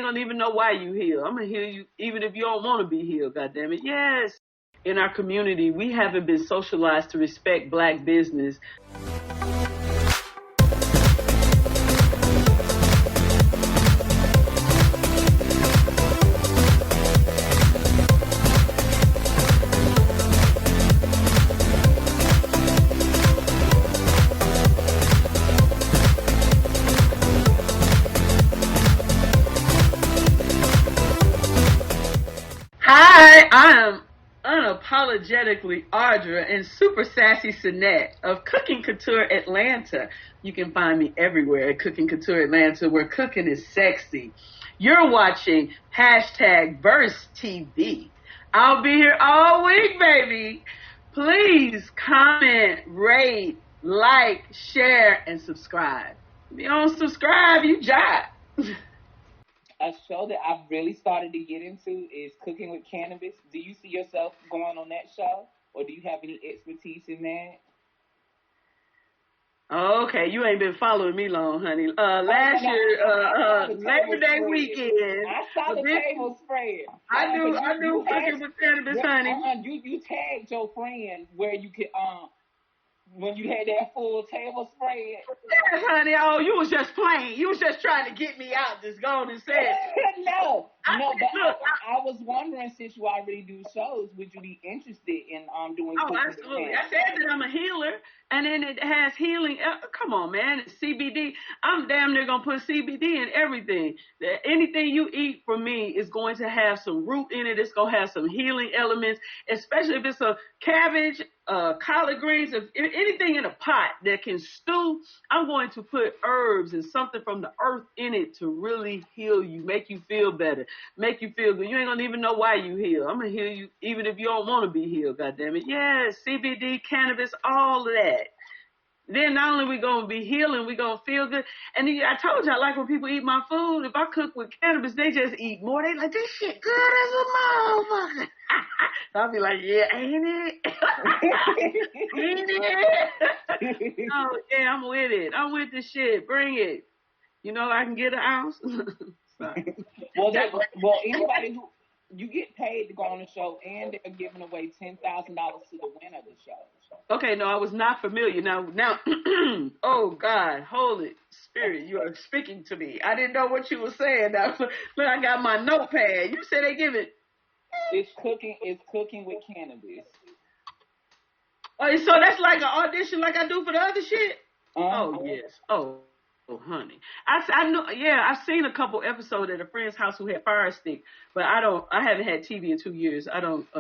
don't even know why you heal. I'm gonna heal you even if you don't want to be healed. God damn it, yes. In our community, we haven't been socialized to respect Black business. Hi, I am unapologetically Ardra and super sassy Sinett of Cooking Couture Atlanta. You can find me everywhere at Cooking Couture Atlanta, where cooking is sexy. You're watching hashtag Verse TV. I'll be here all week, baby. Please comment, rate, like, share, and subscribe. If you don't subscribe, you jive. A show that I've really started to get into is Cooking with Cannabis. Do you see yourself going on that show, or do you have any expertise in that? Okay, you ain't been following me long, honey. Last year, Labor Day weekend. I saw the table spread. I do Cooking with Cannabis, honey. You tagged your friend where you could when you had that full table spread. Yes, honey. Oh, you was just playing. You was just trying to get me out. Just go on and say it. No, but I was wondering, since you already do shows, would you be interested in doing? Oh, absolutely. I said that I'm a healer, and then it has healing. Come on, man. It's CBD. I'm damn near gonna put CBD in everything. Anything you eat from me is going to have some root in it. It's gonna have some healing elements, especially if it's a cabbage, collard greens, if anything in a pot that can stew. I'm going to put herbs and something from the earth in it to really heal you, make you feel better, make you feel good. You ain't gonna even know why you heal. I'm gonna heal you even if you don't want to be healed. God damn it, yes, CBD, cannabis, all of that. Then not only we gonna be healing, we gonna feel good. And then, I told you I like when people eat my food. If I cook with cannabis, they just eat more. They like, this shit good as a motherfucker. So I'll be like, yeah, ain't it? Ain't it? Oh yeah, I'm with it. I'm with the shit. Bring it. You know I can get an ounce. Sorry. Well, anybody who you get paid to go on the show, and they're giving away $10,000 to the winner of the show. Okay, no, I was not familiar. Now, oh God, Holy Spirit, you are speaking to me. I didn't know what you were saying. Now, look, I got my notepad. You said they give it. It's cooking with cannabis. Oh, so that's like an audition, like I do for the other shit. Oh yes. Oh, honey, I know. Yeah, I've seen a couple episodes at a friend's house who had Fire Stick, but I haven't had TV in 2 years. I don't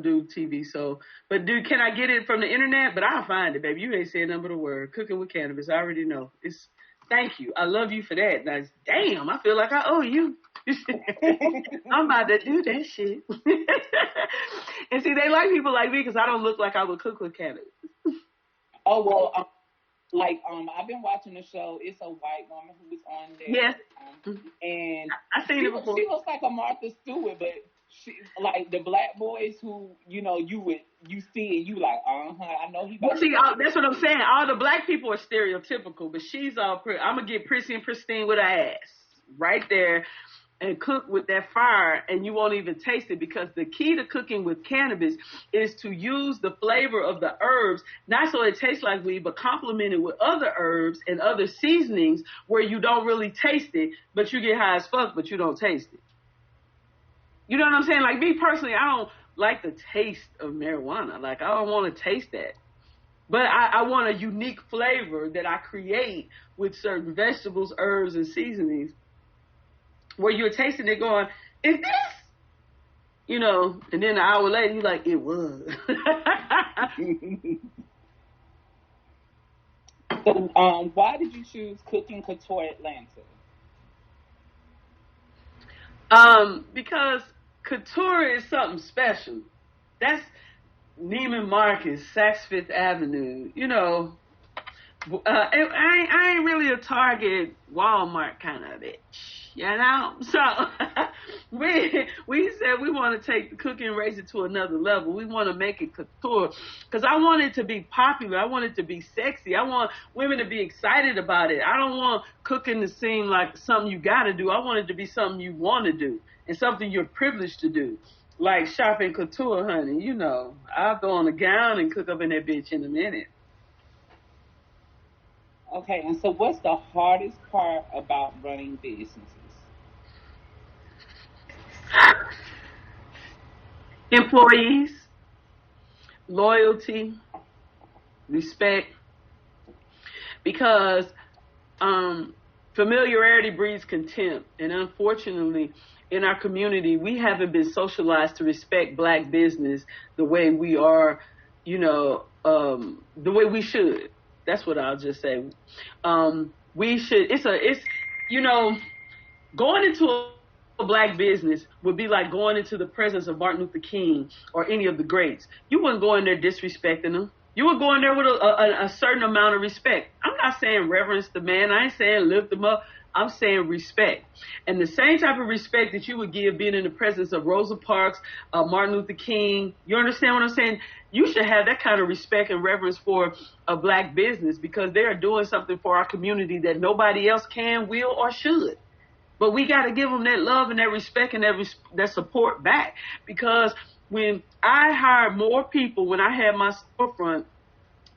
do TV, so, but dude, can I get it from the internet? But I'll find it, baby. You ain't saying nothing but a word. Cooking with Cannabis, I already know. Thank you. I love you for that. Now, damn, I feel like I owe you. I'm about to do that shit. And see, they like people like me because I don't look like I would cook with cannabis. Oh, well, I've been watching the show. It's a white woman who was on there. Yes. And I've seen it before. She looks like a Martha Stewart, but she, like the black boys who, you see and you like, I know he. Well, see, that's what I'm saying. All the black people are stereotypical, but she's all I'm going to get prissy and pristine with her ass right there and cook with that fire, and you won't even taste it, because the key to cooking with cannabis is to use the flavor of the herbs, not so it tastes like weed, but complement it with other herbs and other seasonings where you don't really taste it, but you get high as fuck, but you don't taste it. You know what I'm saying? Like, me personally, I don't like the taste of marijuana. Like, I don't want to taste that. But I want a unique flavor that I create with certain vegetables, herbs, and seasonings, where you're tasting it going, is this? And then an hour later, you're like, it was. So, why did you choose Cooking Couture Atlanta? Because couture is something special. That's Neiman Marcus, Saks Fifth Avenue, I ain't really a Target, Walmart kind of bitch, you know. So we said we want to take the cooking and raise it to another level. We want to make it couture because I want it to be popular. I want it to be sexy. I want women to be excited about it. I don't want cooking to seem like something you got to do. I want it to be something you want to do and something you're privileged to do. Like shopping couture, honey. You know, I'll go on a gown and cook up in that bitch in a minute. Okay, and so what's the hardest part about running businesses? Employees, loyalty, respect, because familiarity breeds contempt, and unfortunately, in our community, we haven't been socialized to respect black business the way we are, the way we should. That's what I'll just say. We should. It's you know, going into a black business would be like going into the presence of Martin Luther King or any of the greats. You wouldn't go in there disrespecting them. You would go in there with a certain amount of respect. I'm not saying reverence the man. I ain't saying lift him up. I'm saying respect. And the same type of respect that you would give being in the presence of Rosa Parks, Martin Luther King. You understand what I'm saying? You should have that kind of respect and reverence for a black business because they are doing something for our community that nobody else can, will, or should. But we got to give them that love and that respect and that support back. Because when I hired more people, when I had my storefront,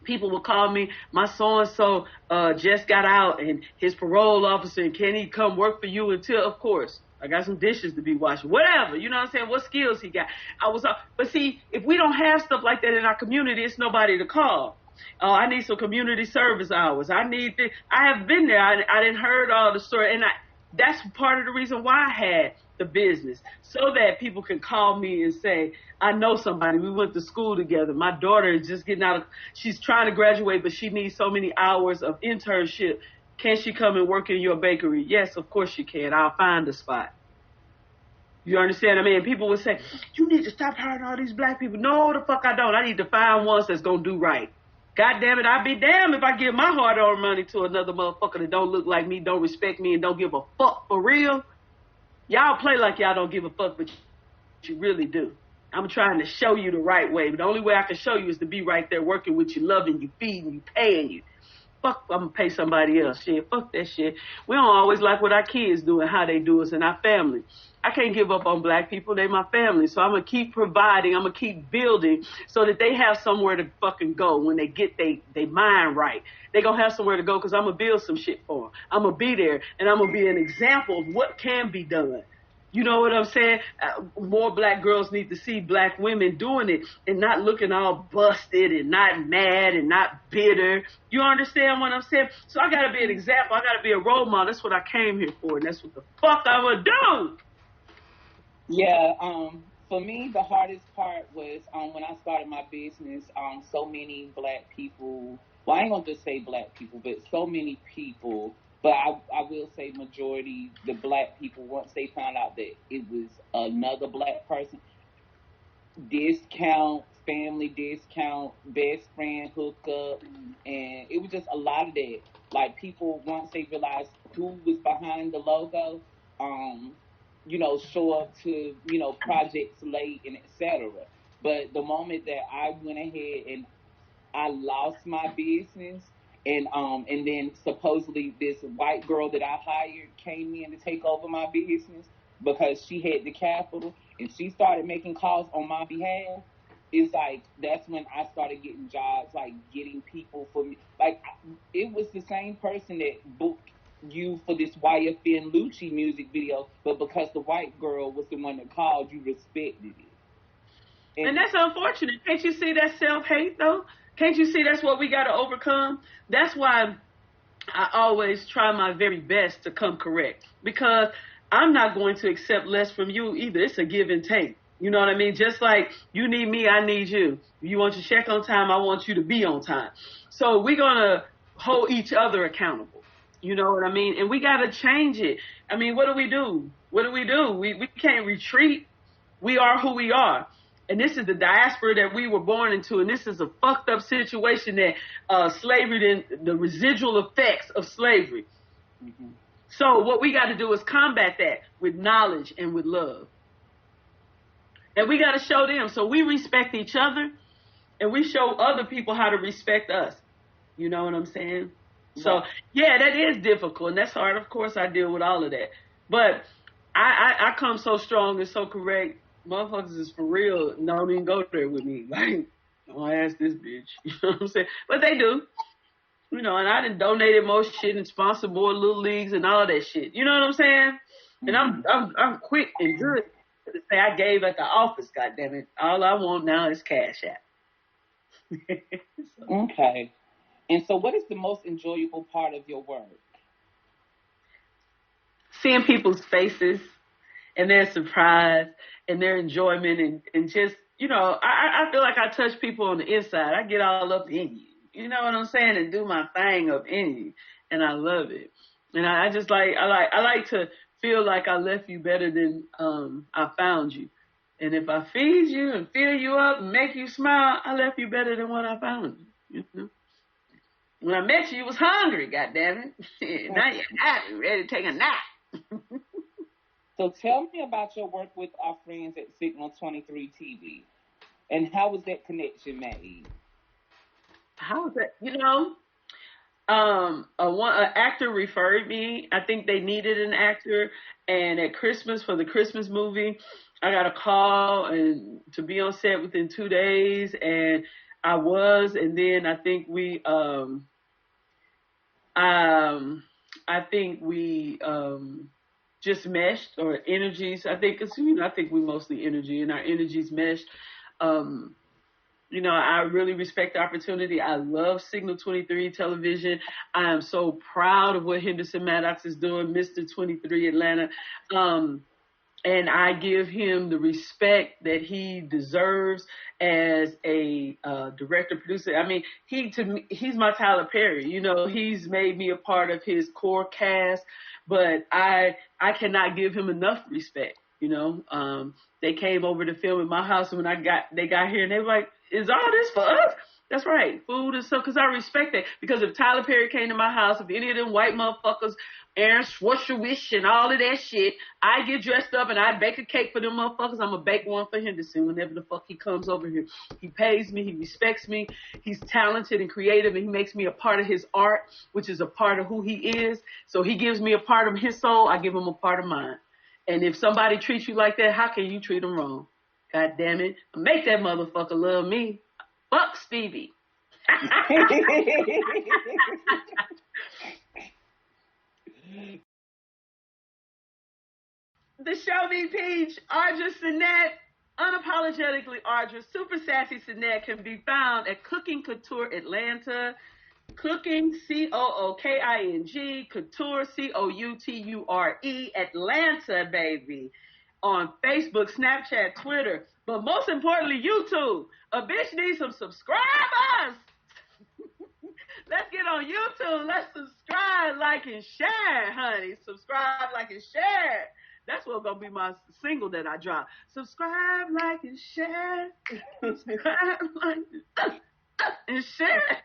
people would call me, my so-and-so just got out and his parole officer, and can he come work for you until, of course, I got some dishes to be washing, whatever, you know what I'm saying, what skills he got. But see, if we don't have stuff like that in our community, it's nobody to call. Oh, I need some community service hours. I need this. I have been there. I didn't heard all the story, and that's part of the reason why I had the business, so that people can call me and say, I know somebody. We went to school together. My daughter is just getting out she's trying to graduate, but she needs so many hours of internship. Can she come and work in your bakery? Yes, of course she can. I'll find a spot. You understand what I mean? People would say, you need to stop hiring all these black people. No, the fuck I don't. I need to find ones that's going to do right. God damn it, I'd be damned if I give my hard-earned money to another motherfucker that don't look like me, don't respect me, and don't give a fuck for real. Y'all play like y'all don't give a fuck, but you really do. I'm trying to show you the right way, but the only way I can show you is to be right there working with you, loving you, feeding you, paying you. Fuck, I'm going to pay somebody else. Shit, fuck that shit. We don't always like what our kids do and how they do us and our family. I can't give up on black people. They my family. So I'm going to keep providing. I'm going to keep building so that they have somewhere to fucking go when they get they mind right. They going to have somewhere to go because I'm going to build some shit for them. I'm going to be there, and I'm going to be an example of what can be done. You know what I'm saying? More black girls need to see black women doing it and not looking all busted and not mad and not bitter. You understand what I'm saying? So I got to be an example. I got to be a role model. That's what I came here for, and that's what the fuck I'm going to do. Yeah, for me, the hardest part was when I started my business, so many black people, well, I ain't going to just say black people, but so many people, but I will say majority, the black people, once they found out that it was another black person, discount, family discount, best friend hookup, and it was just a lot of that. Like people, once they realized who was behind the logo, show up to, projects late and etc. But the moment that I went ahead and I lost my business, and then supposedly this white girl that I hired came in to take over my business because she had the capital and she started making calls on my behalf. It's like that's when I started getting jobs, like getting people for me. Like it was the same person that booked you for this YFN Lucci music video, but because the white girl was the one that called, you respected it. And that's unfortunate. Can't you see that self-hate, though? Can't you see that's what we got to overcome? That's why I always try my very best to come correct, because I'm not going to accept less from you either. It's a give and take. You know what I mean? Just like you need me, I need you. You want your check on time, I want you to be on time. So we're going to hold each other accountable. You know what I mean? And we got to change it. I mean, what do we do? What do? We can't retreat. We are who we are. And this is the diaspora that we were born into, and this is a fucked up situation that slavery, the residual effects of slavery. Mm-hmm. So what we got to do is combat that with knowledge and with love. And we got to show them. So we respect each other, and we show other people how to respect us. You know what I'm saying? Right. So, yeah, that is difficult, and that's hard. Of course, I deal with all of that. But I come so strong and so correct. Motherfuckers is for real. Don't even go there with me. Like, don't ask this bitch. You know what I'm saying? But they do. You know, and I done donated most shit and sponsored more little leagues and all that shit. You know what I'm saying? And I'm quick and good to say I gave at the office, goddammit. All I want now is cash out. Okay. And so what is the most enjoyable part of your work? Seeing people's faces and their surprise and their enjoyment and just, you know, I feel like I touch people on the inside. I get all up in you. You know what I'm saying? And do my thing up in you. And I love it. And I just like to feel like I left you better than I found you. And if I feed you and fill you up and make you smile, I left you better than when I found you. You know? When I met you was hungry, goddammit. Now you're happy, ready to take a nap. So tell me about your work with our friends at Signal 23 TV. And how was that connection made? How was that? You know, an actor referred me. I think they needed an actor. And at Christmas, for the Christmas movie, I got a call and to be on set within 2 days. And I was. And then I think we just meshed, or energies. I think we mostly energy, and our energies meshed. You know, I really respect the opportunity. I love Signal 23 television. I am so proud of what Henderson Maddox is doing, Mr. 23 Atlanta. And I give him the respect that he deserves as a director, producer. I mean, he's my Tyler Perry. You know, he's made me a part of his core cast, but I cannot give him enough respect. You know, they came over to film in my house, and when they got here, and they were like, "Is all this for us?" That's right, food and stuff, because I respect that. Because if Tyler Perry came to my house, if any of them white motherfuckers, Aaron Schwartzwish and all of that shit, I get dressed up and I bake a cake for them motherfuckers. I'm going to bake one for Henderson whenever the fuck he comes over here. He pays me. He respects me. He's talented and creative, and he makes me a part of his art, which is a part of who he is. So he gives me a part of his soul. I give him a part of mine. And if somebody treats you like that, how can you treat them wrong? God damn it. Make that motherfucker love me. Fuck Stevie. The show me peach, Ardra Sinett, unapologetically Ardra, super sassy Sinett, can be found at Cooking Couture Atlanta. Cooking, Cooking, Couture, Couture, Atlanta, baby. On Facebook, Snapchat, Twitter, but most importantly, YouTube. A bitch needs some subscribers. Let's get on YouTube. Let's subscribe, like, and share, honey. Subscribe, like, and share. That's what's going to be my single that I drop. Subscribe, like, and share. Subscribe, like, and share.